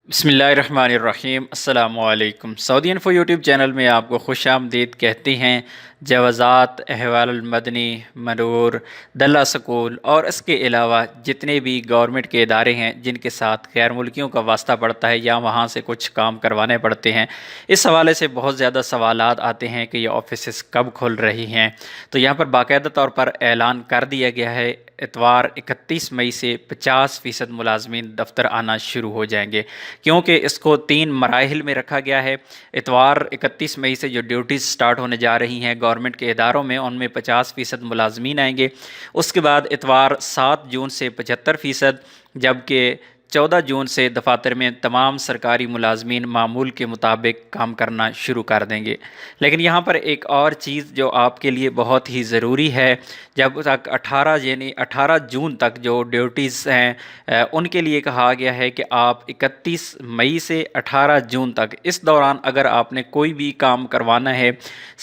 بسم اللہ الرحمن الرحیم۔ السلام علیکم۔ سعودی انفو یوٹیوب چینل میں آپ کو خوش آمدید کہتے ہیں۔ جوازات، احوال المدنی، مرور، دلہ سکول اور اس کے علاوہ جتنے بھی گورنمنٹ کے ادارے ہیں جن کے ساتھ غیر ملکیوں کا واسطہ پڑتا ہے یا وہاں سے کچھ کام کروانے پڑتے ہیں، اس حوالے سے بہت زیادہ سوالات آتے ہیں کہ یہ آفیسز کب کھل رہی ہیں۔ تو یہاں پر باقاعدہ طور پر اعلان کر دیا گیا ہے، اتوار 31 مئی سے 50% ملازمین دفتر آنا شروع ہو جائیں گے، کیونکہ اس کو 3 مراحل میں رکھا گیا ہے۔ اتوار 31 مئی سے جو ڈیوٹیز سٹارٹ ہونے جا رہی ہیں گورنمنٹ کے اداروں میں، ان میں 50% ملازمین آئیں گے۔ اس کے بعد اتوار 7 جون سے 75%، جبکہ 14 جون سے دفاتر میں تمام سرکاری ملازمین معمول کے مطابق کام کرنا شروع کر دیں گے۔ لیکن یہاں پر ایک اور چیز جو آپ کے لیے بہت ہی ضروری ہے، جب تک 18 جون تک جو ڈیوٹیز ہیں ان کے لیے کہا گیا ہے کہ آپ 31 مئی سے 18 جون تک اس دوران اگر آپ نے کوئی بھی کام کروانا ہے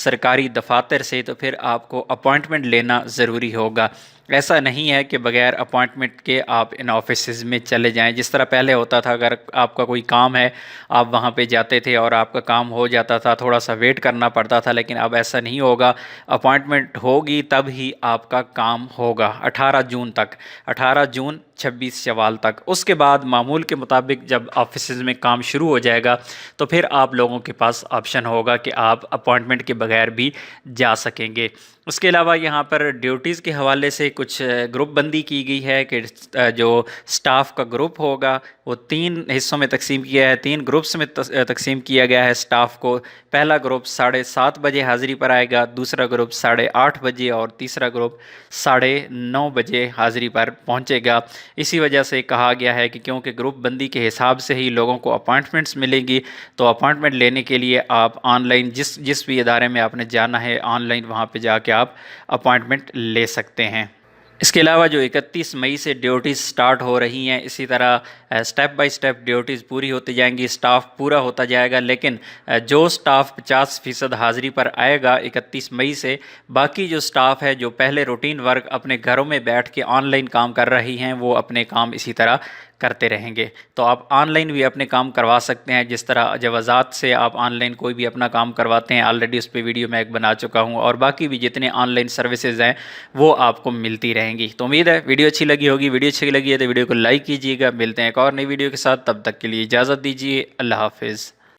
سرکاری دفاتر سے تو پھر آپ کو اپوائنٹمنٹ لینا ضروری ہوگا۔ ایسا نہیں ہے کہ بغیر اپوائنٹمنٹ کے آپ ان آفیسز میں چلے جائیں، جس طرح پہلے ہوتا تھا۔ اگر آپ کا کوئی کام ہے آپ وہاں پہ جاتے تھے اور آپ کا کام ہو جاتا تھا، تھوڑا سا ویٹ کرنا پڑتا تھا، لیکن اب ایسا نہیں ہوگا۔ اپوائنٹمنٹ ہوگی تب ہی آپ کا کام ہوگا 18 جون تک، 18 جون 26 شوال تک۔ اس کے بعد معمول کے مطابق جب آفیسز میں کام شروع ہو جائے گا تو پھر آپ لوگوں کے پاس آپشن ہوگا کہ آپ اپوائنٹمنٹ کے بغیر بھی جا سکیں گے۔ اس کے علاوہ یہاں پر ڈیوٹیز کے حوالے سے کچھ گروپ بندی کی گئی ہے کہ جو سٹاف کا گروپ ہوگا وہ 3 حصوں میں تقسیم کیا ہے، 3 گروپس میں تقسیم کیا گیا ہے سٹاف کو۔ پہلا گروپ 7:30 بجے حاضری پر آئے گا، دوسرا گروپ 8:30 بجے اور تیسرا گروپ 9:30 بجے حاضری پر پہنچے گا۔ اسی وجہ سے کہا گیا ہے کہ کیونکہ گروپ بندی کے حساب سے ہی لوگوں کو اپوائنٹمنٹس ملیں گی، تو اپوائنٹمنٹ لینے کے لیے آپ آن لائن جس بھی ادارے میں آپ نے جانا ہے آن لائن وہاں پہ جا کے آپ اپوائنٹمنٹ لے سکتے ہیں۔ اس کے علاوہ جو 31 مئی سے ڈیوٹیز سٹارٹ ہو رہی ہیں، اسی طرح سٹیپ بائی سٹیپ ڈیوٹیز پوری ہوتی جائیں گی، سٹاف پورا ہوتا جائے گا۔ لیکن جو سٹاف 50% حاضری پر آئے گا 31 مئی سے، باقی جو سٹاف ہے جو پہلے روٹین ورک اپنے گھروں میں بیٹھ کے آن لائن کام کر رہی ہیں وہ اپنے کام اسی طرح کرتے رہیں گے۔ تو آپ آن لائن بھی اپنے کام کروا سکتے ہیں، جس طرح جوازات سے آپ آن لائن کوئی بھی اپنا کام کرواتے ہیں، آلریڈی اس پہ ویڈیو میں ایک بنا چکا ہوں، اور باقی بھی جتنے آن لائن سروسز ہیں وہ آپ کو ملتی رہیں گی۔ تو امید ہے ویڈیو اچھی لگی ہوگی۔ ویڈیو اچھی لگی ہے تو ویڈیو کو لائک کیجیے گا۔ ملتے ہیں ایک اور نئی ویڈیو کے ساتھ، تب تک کے لیے اجازت دیجیے۔ اللہ حافظ۔